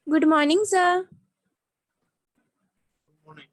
Good morning, sir. Good morning.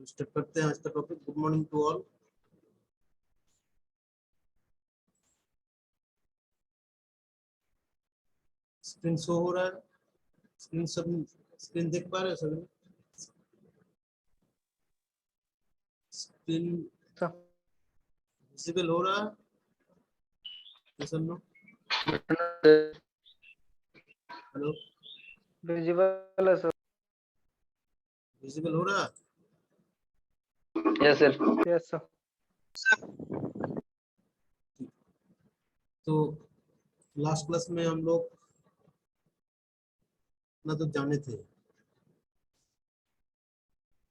Start करते हैं आज का topic. Good morning to all. Screen show हो रहा है? स्क्रीन देख पा रहे हो सभी? स्क्रीन विजिबल हो रहा है? हेलो, विजिबल है सर। विजिबल हो रहा है? Yes sir. Yes sir. तो लास्ट क्लास में हम लोग ना तो जाने थे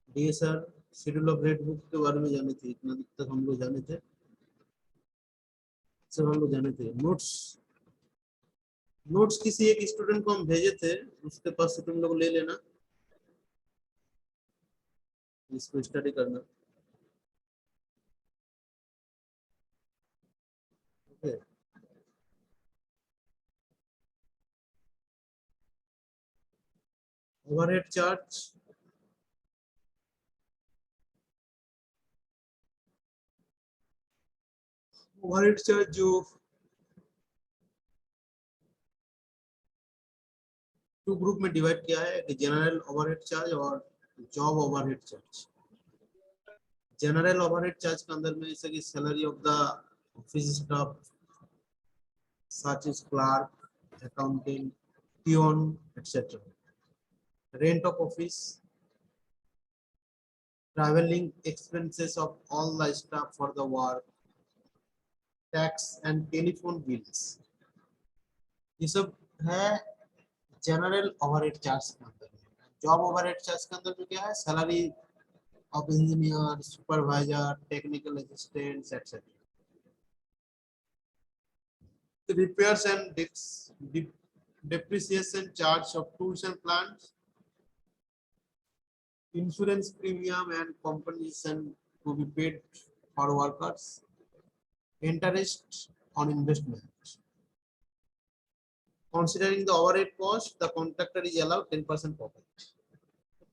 DSR schedule of red book के बारे में जाने थे, इतना तक हम लोग जाने थे। सब हम लोग जाने थे। नोट्स किसी एक स्टूडेंट को हम भेजे थे, उसके पास से तुम लोग ले लेना, इसको स्टडी करना। Okay. Overhead charge, overhead charge जो टू ग्रुप में डिवाइड किया है, कि जनरल ओवरहेड चार्ज और job overhead charge. General overhead charge के अंदर में जैसे कि salary of the office staff, such as clerk, accountant, peon, etc. Rent of office, traveling expenses of all the staff for the work, tax and telephone bills, ये सब है general overhead charge के अंदर में। जॉब ओवरहेड चार्ज के अंदर में क्या है, salary of engineer, supervisor, technical assistants etcetera. repairs and depreciation charge of tools and plants, insurance premium and compensation to be paid for workers, interest on investment. Considering the overhead cost, the contractor is allowed 10% profit.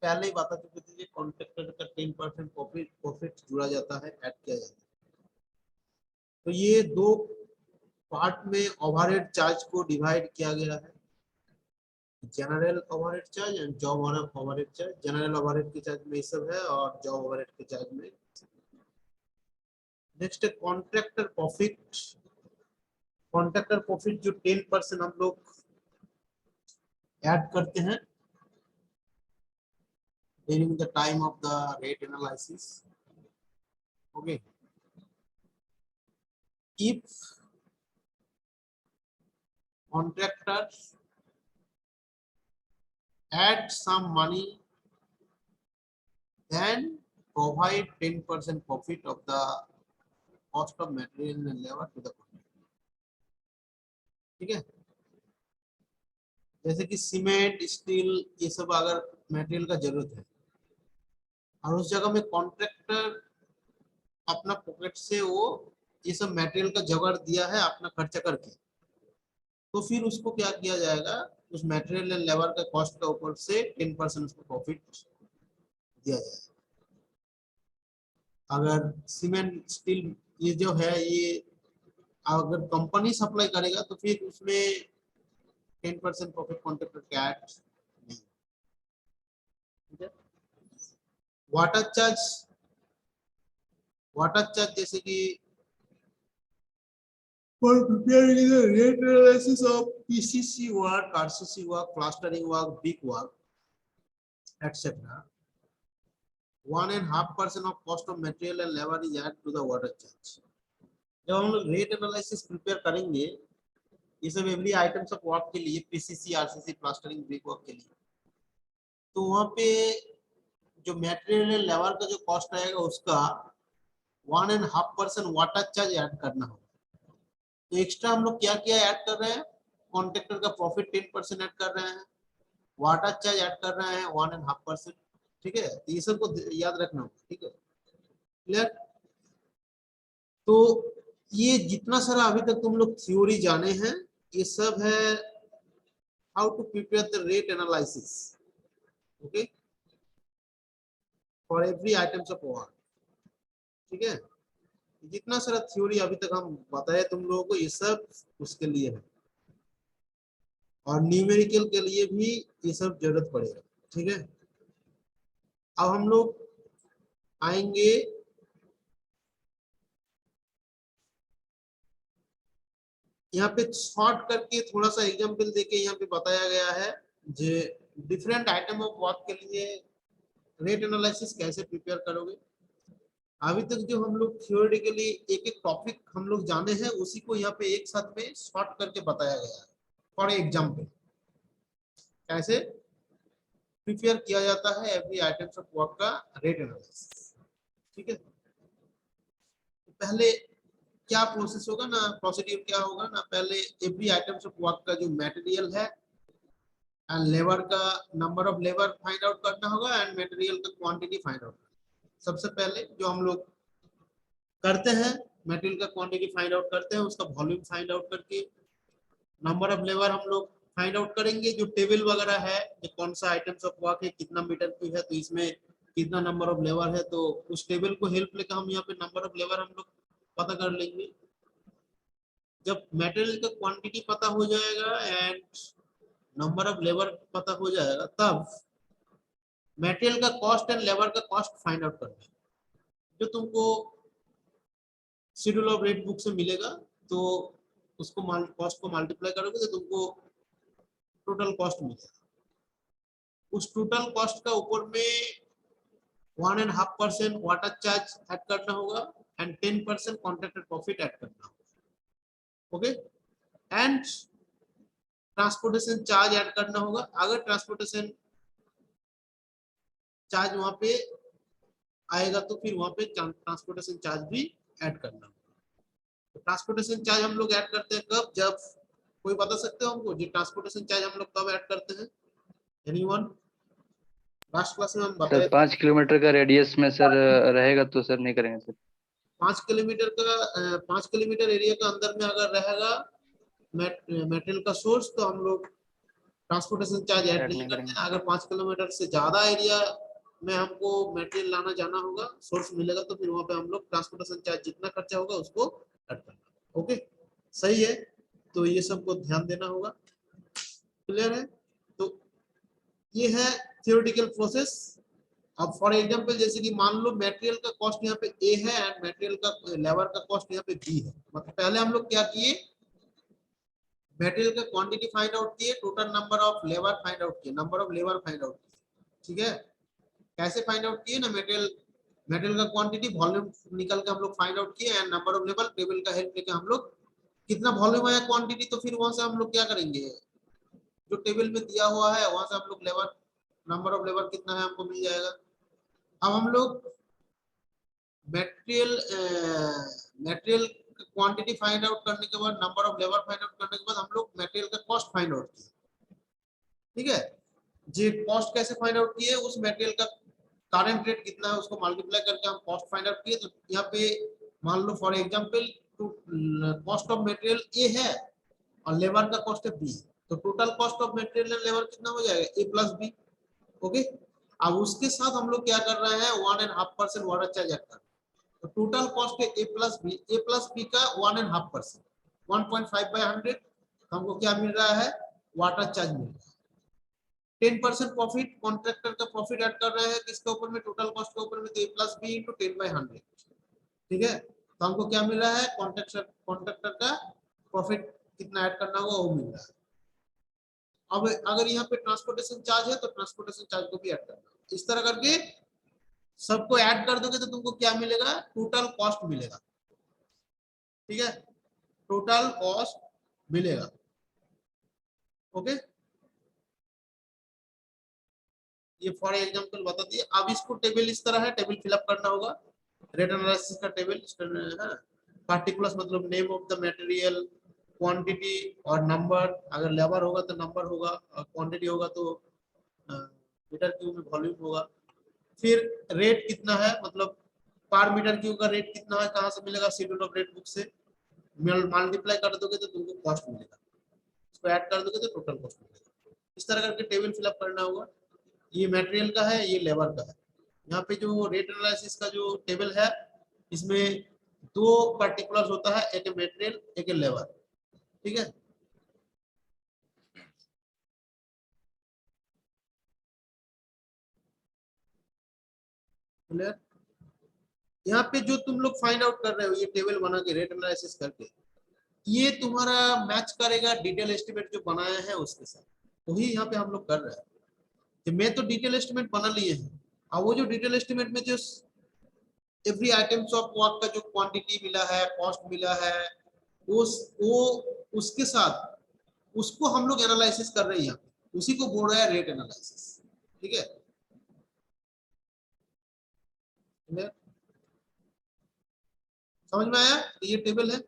पहले ही बता चुके थे, contractor का 10% profit जुड़ा जाता है, add किया जाता है। तो ये दो पार्ट में ओवरहेड चार्ज को डिवाइड किया गया है, general overhead charge and job overhead charge. General overhead के चार्ज में ये सब है और जॉब ओवरहेड के चार्ज में। नेक्स्ट है कॉन्ट्रैक्टर प्रॉफिट। कॉन्ट्रैक्टर प्रॉफिट जो 10% हम लोग ऐड करते हैं during the time of the rate analysis. Okay, if contractors add some money then provide 10% profit of the cost of material and labor to the contractor। ठीक है, जैसे कि cement, steel, ये सब अगर मटेरियल का जरूरत है और उस जगह में कॉन्ट्रैक्टर अपना पॉकेट से वो ये सब मटेरियल का जुगाड़ दिया है अपना खर्चा करके, तो फिर उसको क्या किया जाएगा, उस मटेरियल एंड लेबर का कॉस्ट का ऊपर से 10% उसको प्रॉफिट दिया जाएगा। अगर सीमेंट, स्टील ये जो है, ये अगर कंपनी सप्लाई करेगा तो फिर उसमें 10% प्रॉफिट कॉन्ट्रैक्टर का ऐड नहीं। ठीक है, वाटर चार्ज। वाटर चार्ज जैसे कि for preparing the rate analysis of PCC work, RCC work, plastering work, brick work, etc. 1.5% of cost of material and labor is added to the water charge। जब हम लोग rate analysis prepare करेंगे ये सब every items of work के लिए, PCC, RCC, plastering, brick work के लिए, तो वहाँ पे जो मटेरियल एंड लेबर का जो कॉस्ट आएगा उसका 1.5% वाटर चार्ज ऐड करना होगा। तो एक्स्ट्रा हम लोग क्या क्या ऐड कर रहे हैं, कॉन्ट्रैक्टर का प्रॉफिट 10% ऐड कर रहे हैं, वाटर चार्ज ऐड कर रहे हैं 1.5%। ठीक है, तो ये सब को याद रखना होगा। ठीक है, क्लियर। तो ये जितना सारा अभी तक तुम लोग थ्योरी जाने हैं ये सब है how to prepare the rate analysis. Okay, for every items of work. ठीक है, जितना सारा थ्योरी अभी तक हम बताए तुम लोगों को ये सब उसके लिए है, और न्यूमेरिकल के लिए भी ये सब जरूरत पड़ेगा। ठीक है, अब हम लोग आएंगे यहाँ पे शॉर्ट करके थोड़ा सा एग्जांपल देके यहाँ पे बताया गया है जो डिफरेंट आइटम ऑफ वर्क के लिए रेट एनालिसिस कैसे प्रिपेयर करोगे। अभी तक जो हम लोग थियोरेटिकली एक एक टॉपिक हम लोग जाने हैं उसी को यहाँ पे एक साथ में शॉर्ट करके बताया गया है। फॉर एग्जांपल कैसे प्रिपेयर किया जाता है एवरी आइटम्स ऑफ वर्क का रेट एनालिसिस। ठीक है, तो पहले क्या प्रोसेस होगा ना, प्रोसीड्यूर क्या होगा ना, पहले एवरी आइटम्स ऑफ वर्क का जो मटेरियल है एंड लेबर का number of labour find out करना होगा एंड मटेरियल का क्वांटिटी फाइंड आउट। सबसे पहले जो हम लोग करते हैं मटेरियल का क्वांटिटी फाइंड आउट करते हैं, उसका वॉल्यूम फाइंड आउट करके नंबर ऑफ लेबर हम लोग फाइंड आउट करेंगे। जो टेबल वगैरह है जो कौन सा आइटम्स ऑफ वर्क है, कितना मीटर की है, तो इसमें कितना नंबर ऑफ लेबर है, तो उस टेबल को हेल्प लेकर हम यहाँ पे नंबर ऑफ लेबर हम लोग पता कर लेंगे। जब मटेरियल का क्वांटिटी पता हो जाएगा एंड नंबर ऑफ लेबर पता हो जाएगा तब मटेरियल का कॉस्ट एंड लेबर का कॉस्ट फाइंड आउट करना है, जो तुमको शेड्यूल ऑफ रेट बुक से मिलेगा। तो उसको कॉस्ट को मल्टीप्लाई करोगे तो तुमको टोटल कॉस्ट मिलेगा। उस टोटल कॉस्ट का ऊपर में 1.5% वाटर चार्ज ऐड करना होगा एंड 10% कॉन्ट्रैक्टर प्रॉफिट ऐड करना होगा। Okay, and transportation charge add करना होगा। अगर ट्रांसपोर्टेशन चार्ज वहां पे आएगा तो फिर वहां पे ट्रांसपोर्टेशन चार्ज भी ऐड करना होगा। तो ट्रांसपोर्टेशन चार्ज हम लोग ऐड करते हैं कब, जब कोई बता सकते हो हमको जी ट्रांसपोर्टेशन चार्ज हम लोग कब ऐड करते हैं? एनीवन? लास्ट क्लास में हम सर बताए 5 किलोमीटर का रेडियस में सर रहेगा तो सर नहीं करेंगे सर। 5 किलोमीटर एरिया के अंदर में अगर रहेगा मेटेरियल का सोर्स तो हम लोग ट्रांसपोर्टेशन चार्ज ऐड ऐड नहीं नहीं करते करेंगे। हैं। अगर 5 किलोमीटर से ज्यादा एरिया में हमको मटेरियल लाना जाना होगा, सोर्स मिलेगा, तो फिर वहां पे हम लोग ट्रांसपोर्टेशन चार्ज जितना खर्चा होगा उसको ऐड करना। ओके, सही है। तो ये सबको ध्यान देना होगा। क्लियर है? तो ये है थियोरेटिकल प्रोसेस। अब फॉर एग्जांपल जैसे कि मान लो मटेरियल का कॉस्ट यहाँ पे ए है एंड मटेरियल का लेबर का कॉस्ट यहाँ पे बी है। मतलब पहले हम लोग क्या किए, मटेरियल का क्वांटिटी फाइंड आउट किए, total number of labour find out किए, number of labour find out किए। ठीक है, कैसे फाइंड आउट किए ना, मटेरियल का क्वांटिटी वॉल्यूम निकल के हम लोग फाइंड आउट किए and number of labour table का हेल्प लेके हम लोग कितना वॉल्यूम आया क्वांटिटी, तो फिर वहां से हम लोग क्या करेंगे, जो टेबल में दिया हुआ है वहां से हम लोग लेबर नंबर ऑफ लेबर कितना है हमको मिल जाएगा। अब हम लोग मटेरियल क्वांटिटी फाइंड आउट करने के बाद, number of labour find out करने के बाद हम लोग मटेरियल का कॉस्ट फाइंड आउट किए। ठीक है, जी कॉस्ट कैसे फाइंड आउट किए, उस मटेरियल का करंट रेट कितना है उसको मल्टीप्लाई करके हम कॉस्ट फाइंड आउट किए। तो यहाँ पे मान लो for example cost of material A है और लेबर का कॉस्ट है बी, तो total cost of material and labour कितना हो जाएगा, ए प्लस बी। ओके, अब उसके साथ हम लोग क्या कर रहे हैं, 1.5% वाटर चार्ज ऐड कर रहे हैं। तो टोटल कॉस्ट है ए प्लस बी का 1.5%, 1.5/100 हमको क्या मिल रहा है, वाटर चार्ज मिल रहा है। 10% प्रॉफिट कॉन्ट्रैक्टर का प्रॉफिट ऐड कर रहे हैं किसके ऊपर में, टोटल कॉस्ट के ऊपर में, तो ए प्लस बी इंटू 10/100। ठीक है, तो हमको क्या मिल रहा है, कॉन्ट्रैक्टर का प्रॉफिट कितना ऐड करना होगा वो मिल रहा है। अब अगर यहाँ पे ट्रांसपोर्टेशन चार्ज है तो ट्रांसपोर्टेशन चार्ज को भी ऐड करना, इस तरह करके सबको ऐड कर दोगे तो तुमको क्या मिलेगा, टोटल कॉस्ट मिलेगा। ठीक है, टोटल कॉस्ट मिलेगा। ओके, ये फॉर एग्जांपल बता दिए। अब इसको टेबल इस तरह है, टेबल फिलअप करना होगा, रेट एनालिसिस का टेबल है। पार्टिकुलर्स मतलब name of the material, quantity और नंबर, अगर लेबर होगा तो नंबर होगा, और क्वांटिटी होगा तो मीटर क्यूब में वॉल्यूम होगा। फिर रेट कितना है, मतलब पर मीटर क्यूब का रेट कितना है, कहाँ से मिलेगा, शेड्यूल ऑफ रेट बुक से मल्टीप्लाई कर दोगे तो तुमको कॉस्ट मिलेगा, इसको ऐड कर दोगे तो टोटल कॉस्ट मिलेगा। इस तरह करके टेबल फिलअप करना होगा। ये मटेरियल का है, ये लेबर का है। यहाँ पे जो रेट एनालिसिस का जो टेबल है, इसमें दो पर्टिकुलर्स होता है, एक मटेरियल एक लेबर। ठीक है, क्लियर? यहाँ पे जो तुम लोग फाइंड आउट कर रहे हो, ये टेबल बना के रेट एनालिसिस करके, ये तुम्हारा मैच करेगा डिटेल एस्टिमेट जो बनाया है उसके साथ। वही यहाँ पे हम लोग कर रहे हैं कि मैं तो डिटेल एस्टिमेट बना लिए हैं, और वो जो डिटेल एस्टिमेट में जो एवरी आइटम्स ऑफ वर्क का जो क्वांटिटी मिला है, कॉस्ट मिला है, वो उसके साथ उसको हम लोग एनालिसिस कर रहे हैं, यहाँ उसी को बोल रहा है रेट एनालिसिस। ठीक है, समझ में आया? ये टेबल है।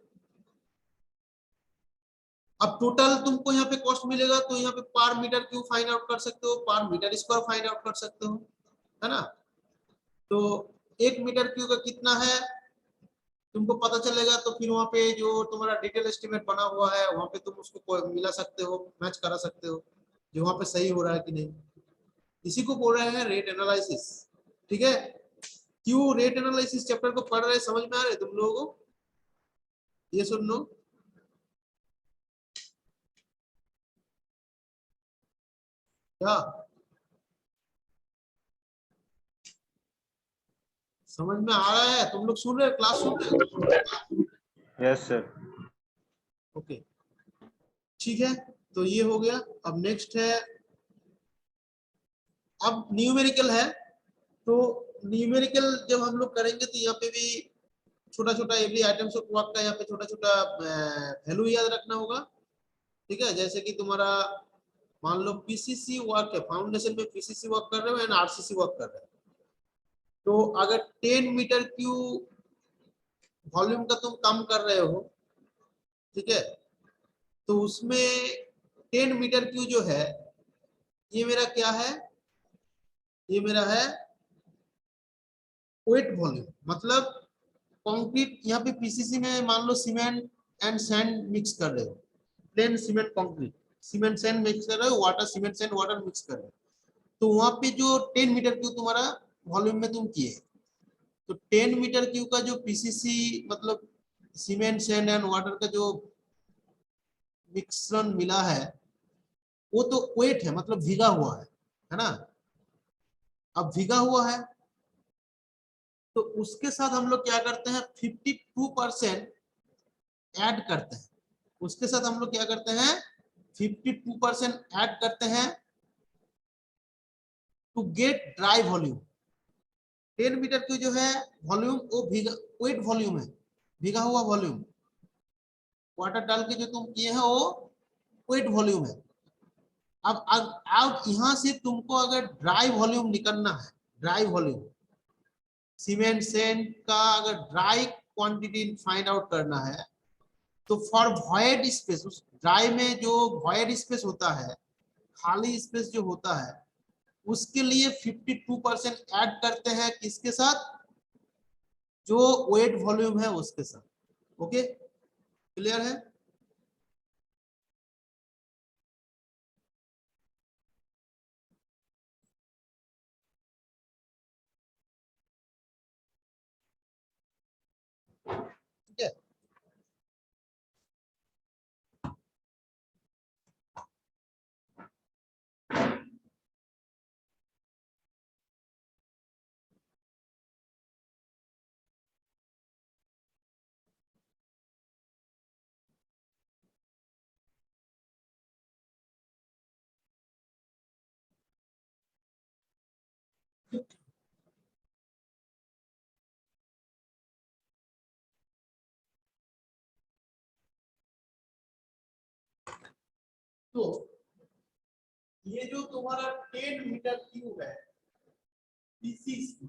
अब टोटल तुमको यहाँ पे कॉस्ट मिलेगा तो यहाँ पे पर मीटर क्यूब फाइंड आउट कर सकते हो, पर मीटर स्क्वायर फाइंड आउट कर सकते हो, है ना। तो 1 मीटर क्यूब का कितना है तुमको पता चलेगा, तो फिर वहां पे जो तुम्हारा डिटेल एस्टिमेट बना हुआ है वहां पे तुम उसको मिला सकते हो, मैच करा सकते हो जो वहां पे सही हो रहा है कि नहीं। इसी को बोल रहे हैं रेट एनालिसिस। ठीक है, क्यों रेट एनालिसिस चैप्टर को पढ़ रहे, समझ में आ रहे तुम लोगों को? ये सुन लो, क्या समझ में आ रहा है? तुम लोग सुन रहे हो, क्लास सुन रहे हो? Yes sir. ओके, ठीक है, तो ये हो गया। अब नेक्स्ट है, अब न्यूमेरिकल है। तो न्यूमेरिकल जब हम लोग करेंगे तो यहाँ पे भी छोटा छोटा एवरी आइटम्स ऑफ वर्क का यहाँ पे छोटा छोटा वैल्यू याद रखना होगा। ठीक है, जैसे कि तुम्हारा मान लो पीसीसी वर्क है, फाउंडेशन पे पीसीसी वर्क कर रहे हो एंड आरसीसी वर्क कर रहे हो, तो अगर 10 मीटर क्यूब वॉल्यूम का तुम काम कर रहे हो, ठीक है, तो उसमें 10 मीटर क्यूब जो है ये मेरा क्या है, ये मेरा है वेट वॉल्यूम। मतलब कंक्रीट यहाँ पे पीसीसी में मान लो सीमेंट एंड सैंड मिक्स कर रहे हो, plane cement concrete, cement sand mix कर रहे हो, water cement sand water mix कर रहे हो, तो वहां पे जो 10 मीटर क्यूब तुम्हारा वॉल्यूम में तुम किए, तो 10 मीटर क्यूब का जो पीसीसी मतलब सीमेंट सैंड एंड वाटर का जो मिश्रण मिला है वो तो वेट है, मतलब भीगा हुआ है ना। अब भीगा हुआ है तो उसके साथ हम लोग क्या करते हैं, 52% ऐड करते हैं, उसके साथ हम लोग क्या करते हैं 52% ऐड करते हैं to get dry volume. 10 metre की जो है वॉल्यूम वो भीगा वेट वॉल्यूम है, भीगा हुआ वॉल्यूम, वाटर डाल के जो तुम किए हैं वो वेट वॉल्यूम है। अब यहां से तुमको अगर ड्राई वॉल्यूम निकलना है, ड्राई वॉल्यूम सीमेंट सेंड का अगर ड्राई क्वांटिटी फाइंड आउट करना है, तो फॉर वॉइड स्पेस, उस ड्राई में जो वॉइड स्पेस होता है, खाली स्पेस जो होता है, उसके लिए 52% ऐड करते हैं किसके साथ, जो वेट वॉल्यूम है उसके साथ। ओके, क्लियर है? ठीक है, तो ये जो तुम्हारा 10 मीटर क्यूब है पीसीसी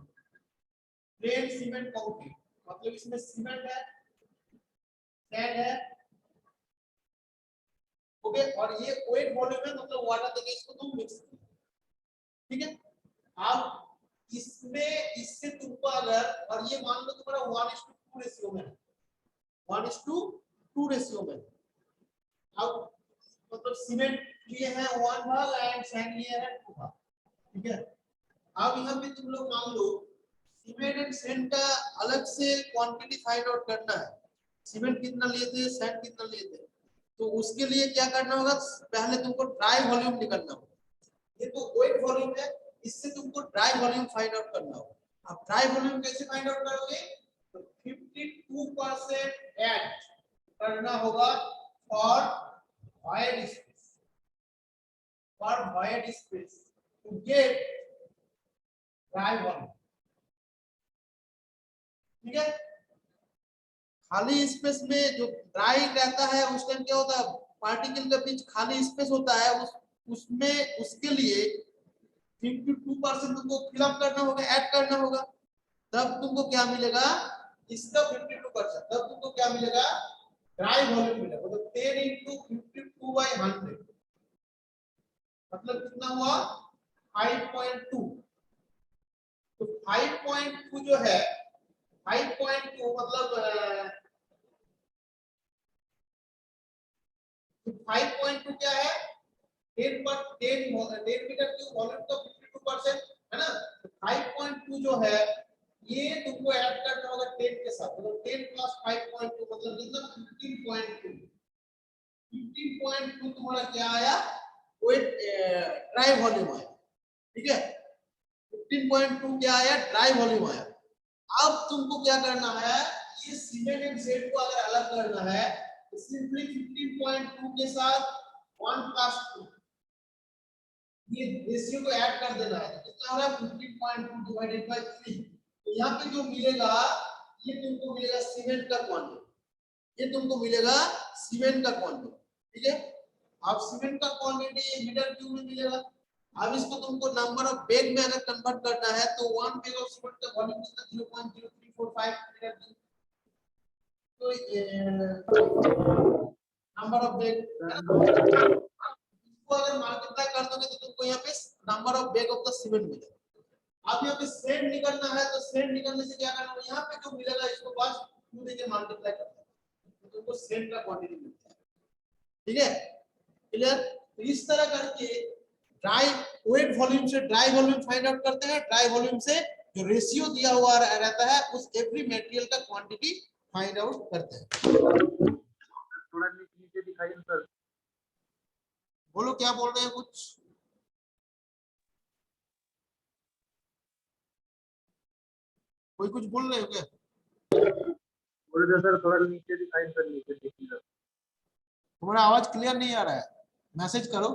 प्लेन सीमेंट कंक्रीट, मतलब इसमें सीमेंट है, सैंड है, ओके, और ये वेट वॉल्यूम है, मतलब वाटर देके इसको तुम मिक्स कर, ठीक है। अब इसमें इससे तुमको अगर, और ये मान लो तुम्हारा 1:2 रेशियो में है, 1:2 रेशियो में, अब मतलब सीमेंट लिए हैं 1 भाग एंड सैंड लिए हैं 2 भाग, ठीक है। अब यहाँ पे तुम लोग मान लो सीमेंट एंड सैंड का अलग से क्वांटिटी फाइंड आउट करना है, सीमेंट कितना लिए थे, सैंड कितना लिए थे, तो उसके लिए क्या करना होगा, पहले तुमको ड्राई वॉल्यूम निकालना होगा, ये तो वेट वॉल्यूम है, इससे तुमको ड्राई वॉल्यूम फाइंड आउट करना होगा। अब ड्राई वॉल्यूम कैसे फाइंड आउट करोगे, तो 52% ऐड करना होगा for void space, for void space to get dry volume, ठीक है। खाली स्पेस में जो ड्राई रहता है उस टाइम क्या होता है, पार्टिकल के बीच खाली स्पेस होता है, उसमें उसके लिए 52% तुमको फिल अप करना होगा, ऐड करना होगा, तब तुमको क्या मिलेगा, इसका 52%, तब तुमको क्या मिलेगा, ड्राई वॉल्यूम मिलेगा, मतलब 10 into 52/100, मतलब कितना हुआ 5.2। तो 5.2 जो है, 5.2 मतलब 5.2 क्या है, 10 मीटर क्यूब वॉल्यूम का 52% है ना, तो 5.2 जो है ये तुमको ऐड करना होगा 10 के साथ, मतलब 10 प्लस 5.2 मतलब कितना 15.2, 15.2 तुम्हारा क्या आया, वेट ड्राई वॉल्यूम आया, ठीक है। 15.2 क्या आया, ड्राई वॉल्यूम आया। अब तुमको क्या करना है, ये सीमेंट एंड सैंड को अगर अलग करना है तो सिंपली 15.2 के साथ 1 + 2 ये रेशियो को ऐड कर देना है, तो कितना हो रहा है 15.2 डिवाइडेड बाय 3, तो यहाँ पे जो मिलेगा ये तुमको मिलेगा सीमेंट का क्वांटिटी, ये तुमको मिलेगा सीमेंट का क्वांटिटी, ठीक है। अब सीमेंट का क्वांटिटी मीटर क्यूब में मिलेगा। अब इसको तुमको नंबर ऑफ बैग में अगर कन्वर्ट करना है तो 1 बैग ऑफ सीमेंट का वॉल्यूम कितना 0.0345 मीटर क्यूब। तो नंबर ऑफ बैग इसको अगर मल्टीप्लाई कर दोगे तो तुमको यहाँ पे number of bag of the cement मिलेगा। अब यहाँ पे सेंड निकलना है तो सेंड निकलने से क्या करना है, यहाँ पे जो मिलेगा इसको बस 2 देके मल्टीप्लाई करना है तो तुमको सेंड का क्वांटिटी मिलता है। ठीक है, क्लियर। तो इस तरह करके ड्राई वेट वॉल्यूम से ड्राई वॉल्यूम फाइंड आउट करते हैं, ड्राई वॉल्यूम से जो रेशियो दिया हुआ रहता है उस एवरी मटेरियल का क्वांटिटी फाइंड आउट करते हैं। थोड़ा नीचे दिखाइए सर। बोलो क्या बोल रहे हैं कुछ। कोई कुछ बोल रहे हो क्या? बोल रहे सर थोड़ा नीचे दिखाइए सर, नीचे देखिए सर। तुम्हारा आवाज क्लियर नहीं आ रहा है, मैसेज करो।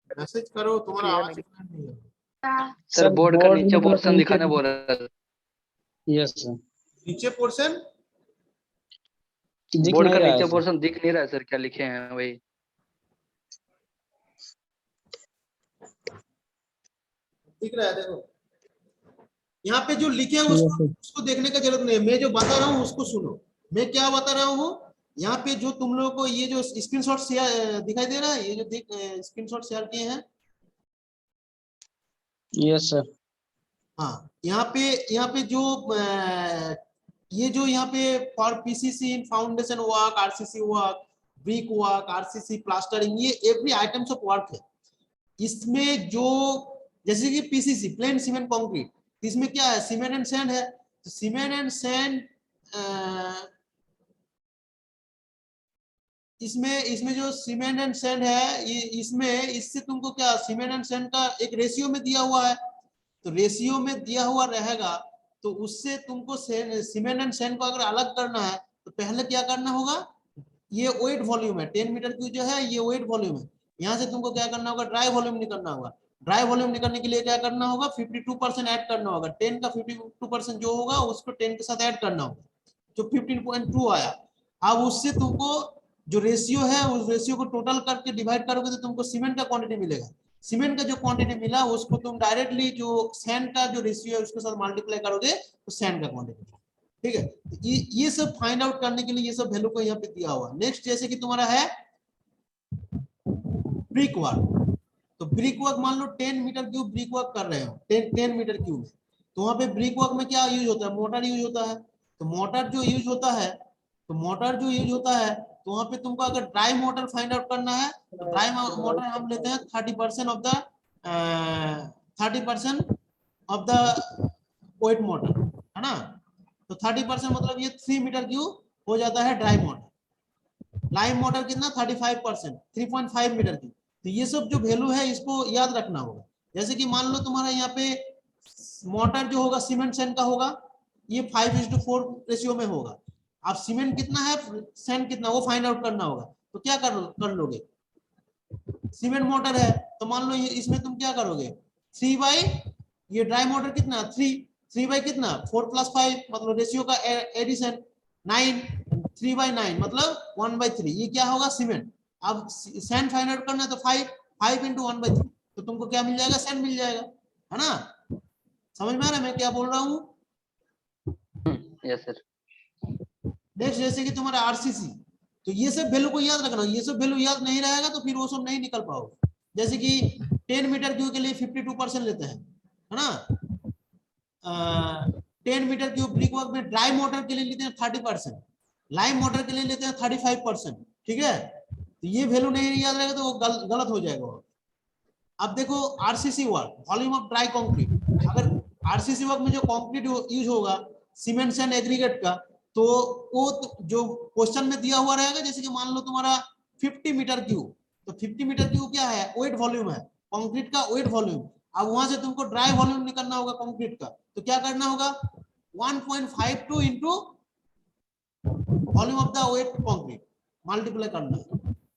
मैसेज करो, तुम्हारा आवाज क्लियर नहीं है। सर बोर्ड का नीचे पोर्शन दिखाने बोल रहा है। यस सर, नीचे पोर्शन दिख बोर्ड का नहीं रहा नीचे है सर। पोर्शन दिख नहीं रहा है सर, क्या लिखे हैं वही। दिख रहा है, देखो यहाँ पे जो लिखे हैं उसको देखने का जरूरत नहीं है। मैं जो बता रहा हूँ उसको सुनो। मैं क्या बता रहा हूँ, यहाँ पे जो तुम लोगों को ये जो स्क्रीनशॉट शेयर दिखाई दे रहा है, ये जो स्क्रीनशॉट शेयर किए हैं, यस सर। हाँ यहाँ पे जो ये जो यहाँ पे for PCC in foundation work, RCC work, brick work, RCC plastering, ये एवरी आइटम्स ऑफ वर्क है। इसमें जो जैसे कि पीसीसी प्लेन सीमेंट कंक्रीट, इसमें क्या है, सीमेंट एंड सैंड है। तो सीमेंट एंड सैंड इसमें जो सीमेंट एंड सैंड है, ये इसमें इससे तुमको क्या सीमेंट एंड सैंड का एक रेशियो में दिया हुआ है। तो रेशियो में दिया हुआ रहेगा तो उससे तुमको सीमेंट एंड सैंड को अगर अलग करना है तो पहले क्या करना होगा, ये वेट वॉल्यूम है 10 मीटर क्यूब जो है, ये वेट वॉल्यूम है। यहाँ से तुमको क्या करना होगा, ड्राई वॉल्यूम निकालना होगा। ड्राई वॉल्यूम निकालने के लिए क्या करना होगा, 52% ऐड करना होगा। 10 का 52% जो होगा उसको 10 के साथ ऐड करना होगा, जो 15.2 आया। अब उससे तुमको जो रेशियो है उस रेशियो को टोटल करके डिवाइड करोगे तो तुमको सीमेंट का क्वांटिटी मिलेगा। सीमेंट का जो क्वांटिटी मिला उसको तुम डायरेक्टली जो सैंड का जो रेशियो है उसके साथ मल्टीप्लाई करोगे तो सैंड का क्वांटिटी। ठीक है, ये सब फाइंड आउट करने के लिए ये सब वैल्यू को यहाँ पे दिया हुआ। नेक्स्ट जैसे कि तुम्हारा है ब्रिक वर्क, तो ब्रिक वर्क मान लो 10 मीटर क्यूब ब्रिक वर्क कर रहे हो, 10 मीटर क्यूब, तो वहां पे ब्रिक वर्क में क्या यूज होता है, मोटर यूज होता है। तो मोटर जो यूज होता है तो वहां पे तुमको अगर ड्राई मोटर फाइंड आउट करना है तो ड्राई मोटर हम लेते हैं 30% of the 30% of the wet mortar, है ना। तो 30% मतलब ये 3 मीटर क्यूब हो जाता है ड्राई मोटर। लाइव मोटर कितना 35%, 3.5 मीटर क्यूब। तो ये सब जो वैल्यू है इसको याद रखना होगा। जैसे कि मान लो तुम्हारा यहाँ पे मोटर जो होगा सीमेंट सैंड का होगा, ये 5:4 रेशियो में होगा। अब सीमेंट कितना है, सैंड कितना, वो फाइंड आउट करना होगा। तो क्या कर लोगे, सीमेंट मोटर है तो मान लो इसमें तुम क्या करोगे, 3 बाई, ये ड्राई मोटर कितना 3 बाई कितना 4 + 5 मतलब रेशियो का एडिशन 9, 3/9 मतलब 1/3, ये क्या होगा सीमेंट। अब सैंड फाइंड आउट करना है तो 5 × 1/3, तो तुमको क्या मिल जाएगा, सैंड मिल जाएगा, है ना। समझ में आ रहा है मैं क्या बोल रहा हूँ। Yes sir. नेक्स्ट जैसे कि तुम्हारा आरसीसी, तो ये सब वैल्यू को याद रखना। ये सब वैल्यू याद नहीं रहेगा तो फिर वो सब नहीं निकल पाओगे। जैसे कि 10 मीटर क्यूब के लिए 52% लेते हैं, है ना। 10 मीटर क्यूब ब्रिक वर्क में ड्राई मोटर के लिए लेते हैं 30%, लाइव मोटर के लिए लेते हैं 35%। ठीक है, तो ये वैल्यू नहीं याद रहेगा तो वो गलत हो जाएगा। अब देखो RCC work, volume of dry concrete. अगर आरसीसी वर्क में जो कंक्रीट यूज होगा सीमेंट सैंड एग्रीगेट का, तो वो जो क्वेश्चन में दिया हुआ रहेगा, जैसे कि मान लो तुम्हारा 50 मीटर क्यूब, तो 50 मीटर क्यूब क्या है, वेट वॉल्यूम है, कंक्रीट का वेट वॉल्यूम। अब वहां से तुमको ड्राई वॉल्यूम निकालना होगा कंक्रीट का, तो क्या करना होगा 1.52 into volume of the wet concrete multiply करना है।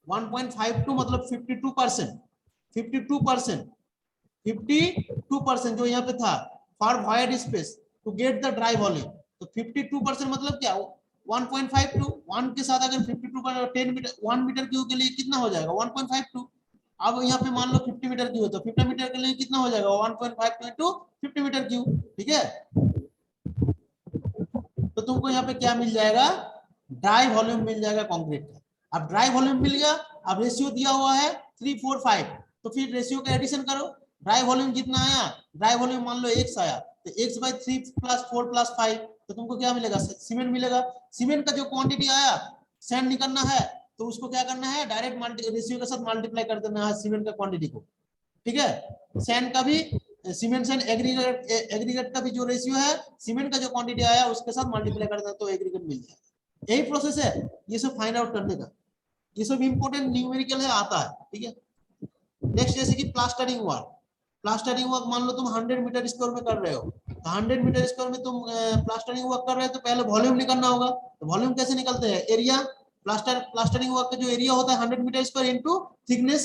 1.52 मतलब 52%, 52%, 52% जो यहाँ पे था for void space to get the dry volume. तो 52% मतलब क्या, 1.52, 1 के साथ अगर 52 का 10 मीटर 1 मीटर क्यूब के लिए कितना हो जाएगा 1.52। अब यहाँ पे मान लो 50 मीटर क्यूब है तो 50 मीटर के लिए कितना हो जाएगा 1.52 इंटू 50 मीटर क्यूब, ठीक है। तो तुमको यहाँ पे क्या मिल जाएगा, ड्राई वॉल्यूम मिल जाएगा कंक्रीट का। अब ड्राई वॉल्यूम मिल गया, अब रेशियो दिया हुआ है 345, तो फिर रेशियो का एडिशन करो। ड्राई वॉल्यूम जितना आया, ड्राई वॉल्यूम मान लो x आया, तो x बाई 3 प्लस 4 प्लस 5, तो तुमको क्या मिलेगा, सीमेंट मिलेगा। सीमेंट का जो क्वांटिटी आया, सैंड निकलना है तो उसको क्या करना है, डायरेक्ट रेशियो के साथ मल्टीप्लाई कर देना है सीमेंट का क्वांटिटी को, ठीक है। सैंड का भी, सीमेंट सैंड एग्रीगेट का भी जो रेशियो है, सीमेंट का जो क्वांटिटी आया उसके साथ मल्टीप्लाई कर देना तो एग्रीगेट मिल जाएगा। यही प्रोसेस है ये सब फाइंड आउट करने का, ये सब इंपोर्टेंट न्यूमेरिकल है, आता है, ठीक है। नेक्स्ट जैसे कि प्लास्टरिंग वर्क। प्लास्टरिंग वर्क मान लो तुम 100 मीटर स्क्वायर में कर रहे हो, तो 100 मीटर स्क्वायर में तुम प्लास्टरिंग वर्क कर रहे हो तो पहले वॉल्यूम निकालना होगा। तो वॉल्यूम कैसे निकलते हैं, एरिया, प्लास्टरिंग वर्क का जो एरिया होता है 100 meter square into thickness,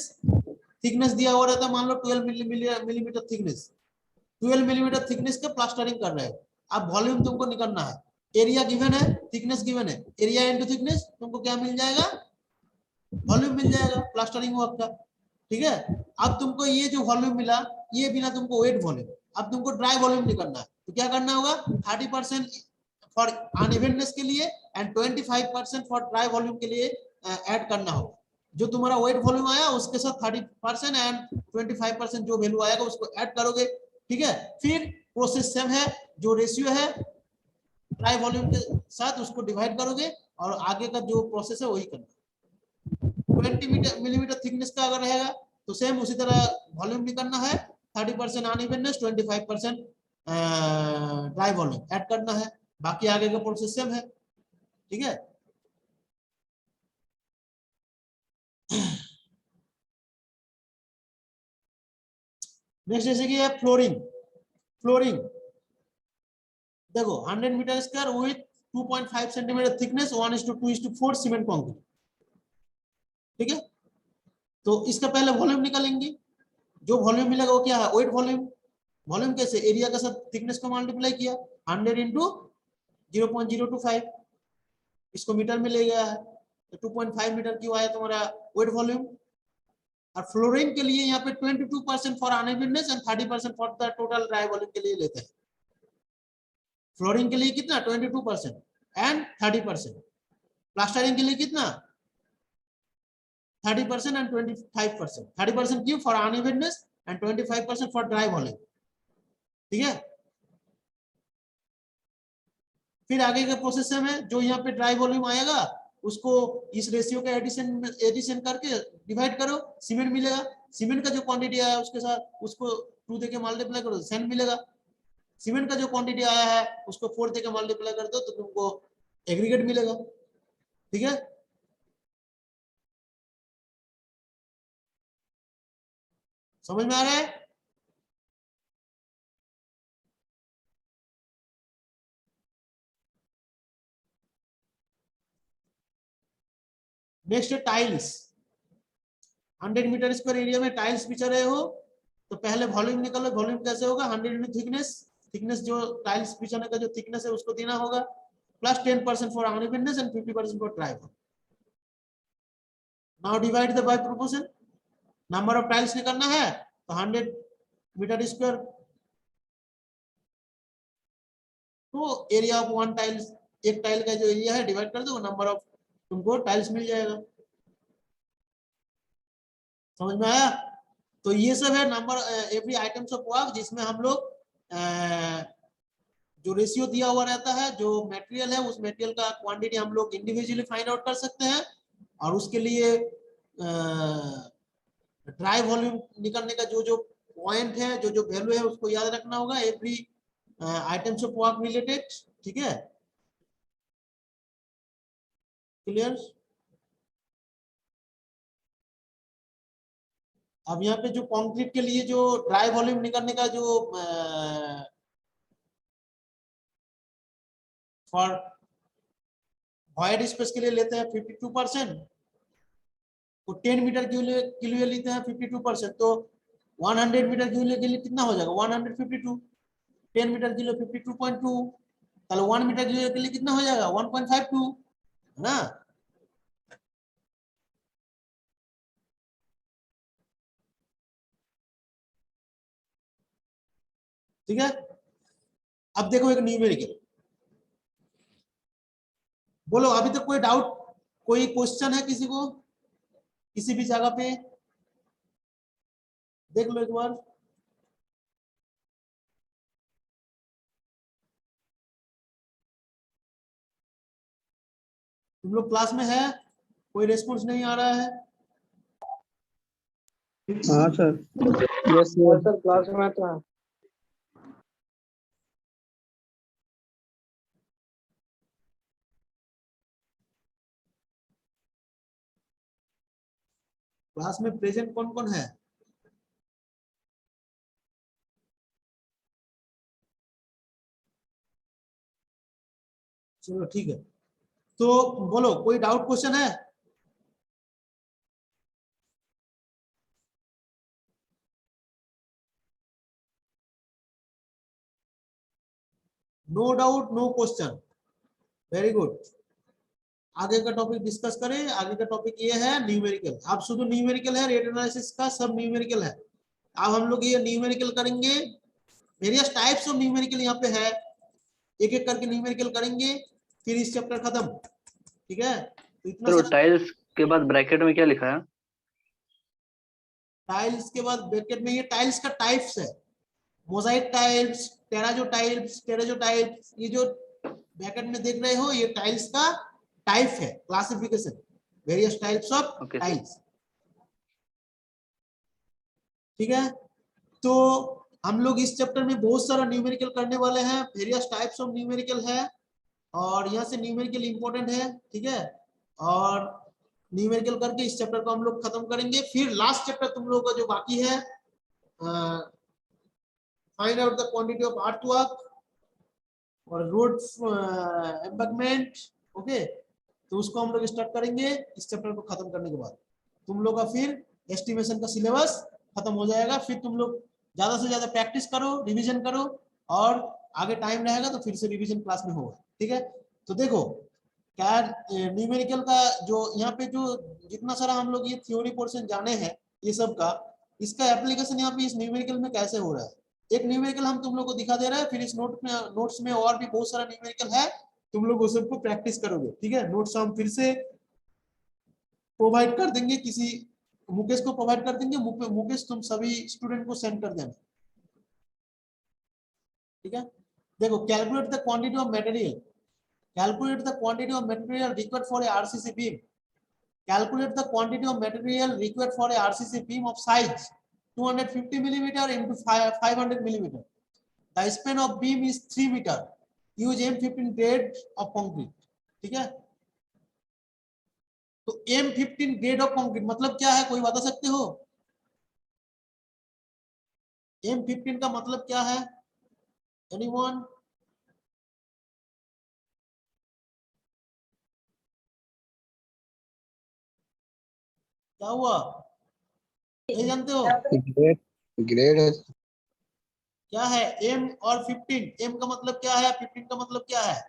thickness दिया हुआ रहता है मान लो 12 मिलीमीटर थिकनेस, 12 मिलीमीटर थिकनेस के प्लास्टरिंग कर रहे हो। अब वॉल्यूम तुमको निकालना है, एरिया गिवन है, थिकनेस गिवन है, एरिया इनटू थिकनेस, तुमको क्या मिल जाएगा, वॉल्यूम मिल जाएगा प्लास्टरिंग वर्क का, ठीक है। अब तुमको ये जो वॉल्यूम मिला, ये बिना तुमको वेट वॉल्यूम, अब तुमको ड्राई वॉल्यूम निकालना है, तो क्या करना होगा, 30% फॉर अनइवननेस के लिए एंड 25% फॉर ड्राई वॉल्यूम के लिए ऐड करना होगा। जो तुम्हारा वेट वॉल्यूम आया उसके साथ 30% एंड 25% जो वैल्यू आएगा उसको ऐड करोगे, ठीक है। फिर प्रोसेस सेम है, जो रेशियो है ड्राई वॉल्यूम के साथ उसको डिवाइड करोगे और आगे का जो प्रोसेस है वही करना। 20 मिलीमीटर थिकनेस का अगर रहेगा तो सेम उसी तरह वॉल्यूम निकालना है, 30% अनइवननेस, 25% ड्राई वॉल्यूम ऐड करना है, बाकी आगे का प्रोसेस सेम है, ठीक है। नेक्स्ट जैसे कि है फ्लोरिंग। फ्लोरिंग देखो 100 meter square with 2.5 centimeter thickness 1:2:4 cement concrete, ठीक है। तो इसका पहले वॉल्यूम निकालेंगे, जो वॉल्यूम मिलेगा वो क्या है, वेट वॉल्यूम। वॉल्यूम कैसे, एरिया के साथ थिकनेस को मल्टीप्लाई किया, 100 इंटू 0.025, इसको मीटर में ले गया है तो 2.5 मीटर क्यों आया तुम्हारा वेट वॉल्यूम। और फ्लोरिंग के लिए यहाँ पे 22% for unevenness and 30% for the total dry volume के लिए लेते हैं। फ्लोरिंग के लिए कितना 22% एंड 30%, प्लास्टरिंग के लिए कितना 30% एंड 25%, 30% क्यों for unevenness and 25% for dry volume, ठीक है। फिर आगे के प्रोसेस में जो यहाँ पे ड्राई वॉल्यूम आएगा उसको इस रेशियो का एडिशन करके डिवाइड करो, सीमेंट मिलेगा, सीमेंट का जो क्वांटिटी आया उसके साथ उसको 2 देके मल्टीप्लाई करो, सैंड मिलेगा। सीमेंट का जो क्वांटिटी आया है उसको 4 देके मल्टीप्लाई कर दो तो तुमको एग्रीगेट मिलेगा, ठीक है। समझ में आ रहा है। Next tiles. 100 meter square area में टाइल्स बिछा रहे हो तो पहले वॉल्यूम निकालो, वॉल्यूम कैसे होगा 100 इंटू थिकनेस, थिकनेस जो टाइल्स बिछाने का जो थिकनेस है उसको देना होगा, plus 10% for unevenness and 50% for dry volume. Now divide the by proportion, number of tiles निकालना है तो 100 मीटर स्क्वायर तो एरिया ऑफ वन टाइल्स, एक टाइल का जो एरिया है डिवाइड कर दो, नंबर ऑफ तुमको टाइल्स मिल जाएगा। समझ में आया। तो ये सब है number every items of work, जिसमें हम लोग जो रेशियो दिया हुआ रहता है, जो मटेरियल है उस मटेरियल का क्वांटिटी हम लोग इंडिविजुअली फाइंड आउट कर सकते हैं, और उसके लिए ड्राई वॉल्यूम निकालने का जो जो पॉइंट है, जो जो वैल्यू है उसको याद रखना होगा every items of work related, ठीक है। क्लियर। अब यहाँ पे जो कंक्रीट के लिए जो ड्राई वॉल्यूम निकालने का जो फॉर वॉइड स्पेस के लिए लेते हैं 52%, वो 10 मीटर के लिए लेते हैं 52%, तो 100 मीटर के लिए कितना हो जाएगा 152, 10 मीटर के लिए 52.2, ताहले 1 मीटर के लिए कितना हो जाएगा 1.52, है ना। ठीक है, अब देखो एक न्यूमेरिकल, बोलो अभी तक कोई डाउट, कोई क्वेश्चन है किसी को किसी भी जगह पे, देख लो एक बार। तुम लोग क्लास में है, कोई रेस्पॉन्स नहीं आ रहा है। हाँ सर। यस और सर। सर क्लास में तो है। क्लास में प्रेजेंट कौन कौन है? चलो ठीक है, तो बोलो कोई डाउट क्वेश्चन है? No doubt, no question, very good. आगे का टॉपिक डिस्कस करें। आगे का टॉपिक ये है न्यूमेरिकल। अब शुद्ध न्यूमेरिकल है, रेट एनालिसिस का सब न्यूमेरिकल है। अब हम लोग ये न्यूमेरिकल करेंगे, वेरियस टाइप्स ऑफ न्यूमेरिकल यहाँ पे है, एक एक करके न्यूमेरिकल करेंगे, फिर इस चैप्टर खत्म। ठीक है, तो इतना सर वो सारा टाइल्स के बाद ब्रैकेट में क्या लिखा है? टाइल्स के बाद ब्रैकेट में ये टाइल्स का टाइप्स है, मोजाइक टाइल्स, टेराजो टाइल्स, ये जो ब्रैकेट में देख रहे हो ये टाइल्स का टाइप है, classification, various types of okay sir. Tiles. ठीक है, तो हम लोग इस चैप्टर में बहुत सारा न्यूमेरिकल करने वाले हैं, वेरियस टाइप्स ऑफ न्यूमेरिकल है, और यहाँ से न्यूमेरिकल इंपॉर्टेंट है। ठीक है, और न्यूमेरिकल करके इस चैप्टर को हम लोग खत्म करेंगे। फिर लास्ट चैप्टर तुम लोगों का जो बाकी है, find out the quantity of earthwork और रोड एम्बैंकमेंट। ओके, तो उसको हम लोग स्टार्ट करेंगे इस चैप्टर को खत्म करने के बाद। तुम लोग का फिर एस्टिमेशन का सिलेबस खत्म हो जाएगा। फिर तुम लोग ज्यादा से ज्यादा प्रैक्टिस करो, रिवीजन करो, और आगे टाइम रहेगा तो फिर से रिवीजन क्लास में होगा। ठीक है, तो देखो क्या न्यूमेरिकल का जो यहाँ पे जो जितना सारा हम लोग ये थ्योरी पोर्शन जाने हैं ये सब का, इसका एप्लीकेशन यहाँ पे इस न्यूमेरिकल में कैसे हो रहा है, एक न्यूमेरिकल हम तुम लोग को दिखा दे रहे हैं। फिर इस नोट्स में और भी बहुत सारा न्यूमेरिकल है, तुम लोग उस सबको प्रैक्टिस करोगे। ठीक है, नोट्स हम फिर से प्रोवाइड कर देंगे, किसी मुकेश को प्रोवाइड कर देंगे। मुकेश तुम सभी स्टूडेंट को सेंड कर देना। ठीक है, देखो calculate the quantity of material, calculate the quantity of material required for a RCC beam, calculate the quantity of material required for a RCC beam of size 250 millimeter into 500 millimeter. The span of beam is 3 meter. Use M15 grade of concrete. ठीक है, तो M15 grade of concrete मतलब क्या है, कोई बता सकते हो? M15 का मतलब क्या है? एनीवन? क्या हुआ, नहीं जानते हो? ग्रेड ग्रेड है। क्या है M और 15? M का मतलब क्या है, 15 का मतलब क्या है?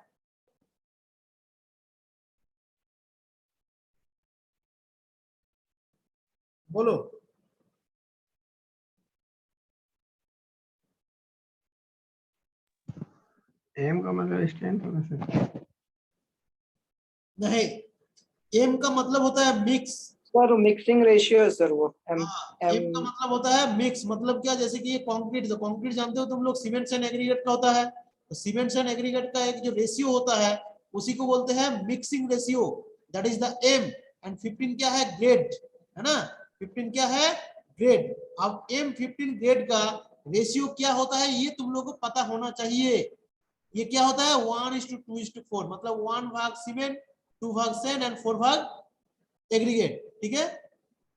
बोलो। एम का मतलब स्ट्रेंथ होगा सर। नहीं, एम का मतलब होता है मिक्स। सर मिक्सिंग रेशियो है सर वो एम हाँ, एम का मतलब होता है मिक्स। मतलब क्या, जैसे कि ये कंक्रीट, जो कंक्रीट जानते हो तुम लोग, सीमेंट एंड एग्रीगेट का होता है, तो सीमेंट एंड एग्रीगेट का एक जो रेशियो होता है उसी को बोलते हैं mixing ratio, that is the M. And 15 क्या है, ग्रेड, है ना। 15 क्या है, ग्रेड। अब M15 ग्रेड का रेशियो क्या होता है ये तुम लोगों को पता होना चाहिए। ये क्या होता है 1:2:4, मतलब 1 भाग सीमेंट, 2 भाग सैंड एंड 4 भाग एग्रीगेट। ठीक है,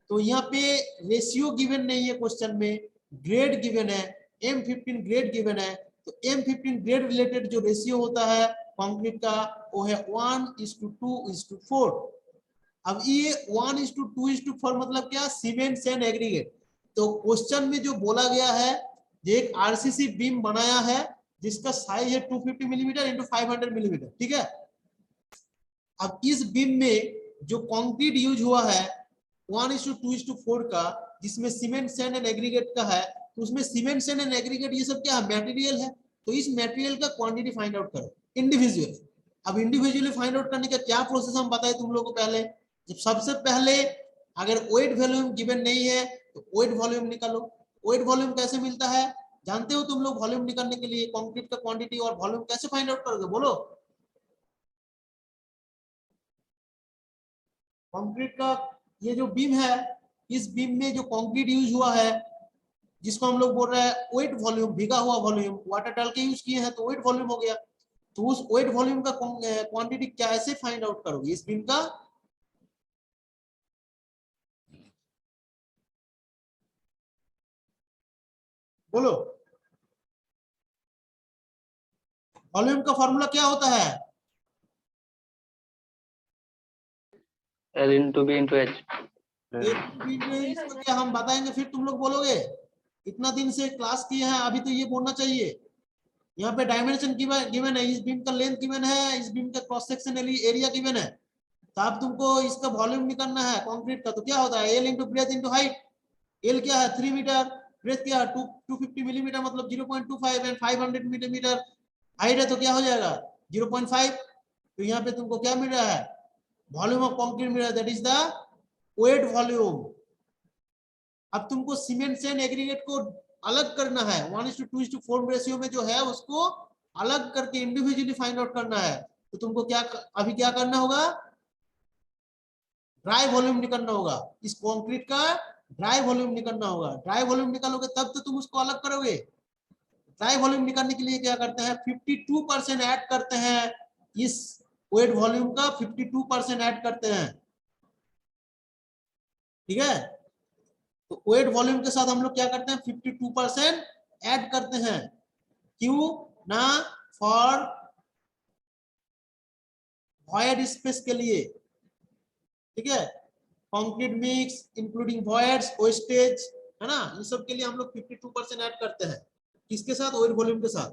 तो यहाँ पे रेशियो गिवन नहीं है क्वेश्चन में, ग्रेड गिवन है, M15 ग्रेड गिवन है। तो M15 ग्रेड रिलेटेड जो रेशियो होता है कंक्रीट का वो है 1:2:4। अब ये 1:2:4 मतलब क्या, सीमेंट सैंड एग्रीगेट। तो क्वेश्चन में जो बोला गया है, एक आरसीसी बीम बनाया है जिसका साइज है 250 मिलीमीटर इंटू 500 मिलीमीटर, ठीक है। अब इस बीम में जो कंक्रीट यूज हुआ है 1:2:4 का, जिसमें सीमेंट सैंड एंड एग्रीगेट का है, तो उसमें सीमेंट सैंड एंड एग्रीगेट ये सब क्या है, मटेरियल है। तो इस मटेरियल का क्वांटिटी फाइंड आउट करो इंडिविजुअली। अब इंडिविजुअली फाइंड आउट करने का क्या प्रोसेस हम बताए तुम लोगों को पहले। जब सबसे पहले अगर वेट वॉल्यूम गिवन नहीं है तो वेट वॉल्यूम निकालो। वेट वॉल्यूम कैसे मिलता है जानते हो तुम लोग? वॉल्यूम निकालने के लिए कंक्रीट का क्वांटिटी और वॉल्यूम कैसे फाइंड आउट करोगे, बोलो। कंक्रीट का ये जो बीम है, इस बीम में जो कंक्रीट यूज हुआ है जिसको हम लोग बोल रहे हैं वेट वॉल्यूम, भीगा हुआ वॉल्यूम, वाटर डाल के यूज किए हैं तो वेट वॉल्यूम हो गया। तो उस वेट वॉल्यूम का क्वांटिटी कैसे फाइंड आउट करोगे इस बीम का? बोलो। वॉल्यूम का फॉर्मूला क्या होता है? L into B into H। इसको क्या हम बताएंगे फिर तुम लोग बोलोगे? इतना दिन से क्लास किए हैं, अभी तो ये बोलना चाहिए। यहाँ पे डायमेंशन गिवन है, इस बीम का लेंथ गिवन है, इस बीम का क्रॉस सेक्शनल एरिया गिवन है। तो अब तुमको इसका वॉल्यूम निकालना है कंक्रीट का, तो क्या होता है L into breadth into height. L क्या है 3 मीटर, ब्रेथ क्या है 250 मिलीमीटर मतलब 0.25 एंड 500 मिलीमीटर हाइट है, तो क्या हो जाएगा 0.5। तो यहाँ पे तुमको क्या मिल रहा है, वॉल्यूम ऑफ कंक्रीट मिल रहा है, that is the wet volume. अब तुमको सीमेंट सैंड एग्रीगेट को अलग करना है, 1:2:4 रेशियो में जो है उसको अलग करके इंडिविजुअली फाइंड आउट करना है। तो तुमको क्या अभी क्या करना होगा, ड्राई वॉल्यूम निकालना होगा। इस कंक्रीट का ड्राई वॉल्यूम निकालना होगा। ड्राई वॉल्यूम निकालोगे तब तो तुम उसको अलग करोगे। ड्राई वॉल्यूम निकालने के लिए क्या करते हैं, 52% ऐड करते हैं, इस वेट वॉल्यूम का 52% ऐड करते हैं, ठीक है। तो वेट वॉल्यूम के साथ हम लोग क्या करते हैं 52% ऐड करते हैं। क्यों ना, फॉर वॉइड स्पेस के लिए, ठीक है। Concrete mix including voids, wastage, है ना, इन सब के लिए हम लोग 52% ऐड करते हैं। किसके साथ, वेट वॉल्यूम के साथ।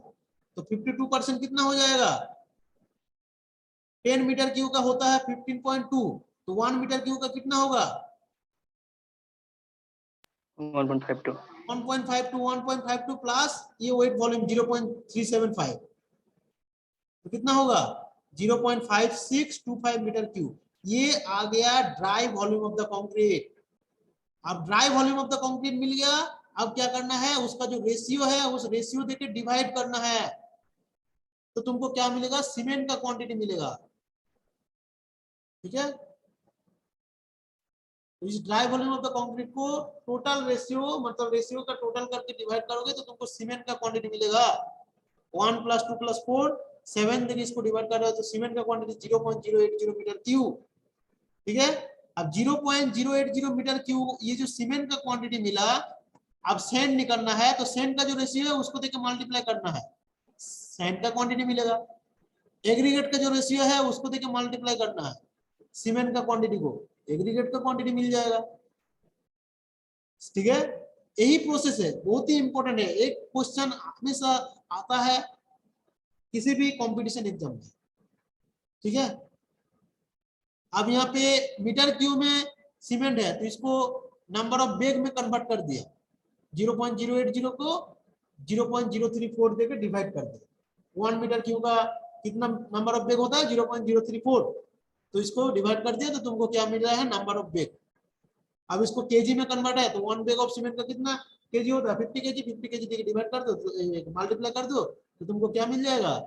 तो 52% कितना हो जाएगा, 10 मीटर क्यूब का होता है 15.2, तो 1 मीटर क्यूब का कितना होगा 1.52। 1.52 प्लस ये वेट वॉल्यूम 0.375, तो कितना होगा 0.5625 मीटर क्यूब। ये आ गया dry volume of the concrete. अब dry volume of the concrete मिल गया, अब क्या करना है, उसका जो रेशियो है उस रेशियो देके डिवाइड करना है। तो तुमको क्या मिलेगा, सीमेंट का क्वांटिटी मिलेगा, ठीक है। तो इस dry volume of the concrete को टोटल रेशियो, मतलब रेशियो का टोटल करके डिवाइड करोगे तो तुमको सीमेंट का क्वांटिटी मिलेगा। 1 + 2 + 4 7 दिन इसको डिवाइड कर रहे हो तो सीमेंट का क्वांटिटी 0.080 मीटर क्यूब, ठीक है। अब 0.080 मीटर क्यूब ये जो सीमेंट का क्वांटिटी मिला, अब सैंड निकलना है तो सैंड का जो रेशियो है उसको देके मल्टीप्लाई करना है, सैंड का क्वांटिटी मिलेगा। एग्रीगेट का जो रेशियो है उसको देके मल्टीप्लाई करना है, सीमेंट का क्वांटिटी को एग्रीगेट का क्वांटिटी मिल जाएगा, ठीक है। यही प्रोसेस है, बहुत ही इंपॉर्टेंट है। एक क्वेश्चन हमेशा आता है किसी भी कंपटीशन एग्जाम में, ठीक है। अब यहाँ पे मीटर क्यूब में सीमेंट है तो इसको नंबर ऑफ बैग में कन्वर्ट कर दिया, 0.080 को 0.034 देके डिवाइड कर दिया। 1 मीटर क्यूब का कितना नंबर ऑफ बैग होता है 0.034, तो इसको डिवाइड कर दिया तो तुमको क्या मिल रहा है, नंबर ऑफ बैग। अब इसको केजी में कन्वर्ट है तो 1 बैग ऑफ सीमेंट का कितना केजी होता है 50 केजी, 50 केजी देके डिवाइड कर दो, मल्टीप्लाई कर दो तो तुमको क्या मिल जाएगा,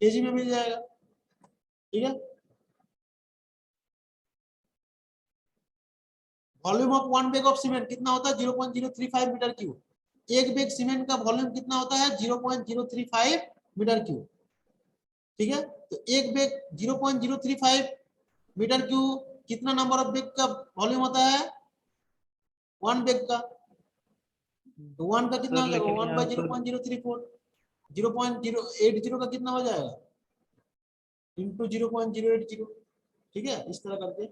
केजी में मिल जाएगा, ठीक है। Volume of 1 bag of cement कितना होता है 0.035 मीटर क्यूब। एक बैग सीमेंट का वॉल्यूम कितना होता है 0.035 मीटर क्यूब, ठीक है। तो एक बैग 0.035 मीटर क्यूब कितना नंबर ऑफ बैग का वॉल्यूम होता है 1 बैग का, तो 1 का कितना हो जाएगा 1/0.034, 0.080 का कितना हो जाएगा इंटू 0.080, ठीक है। इस तरह करके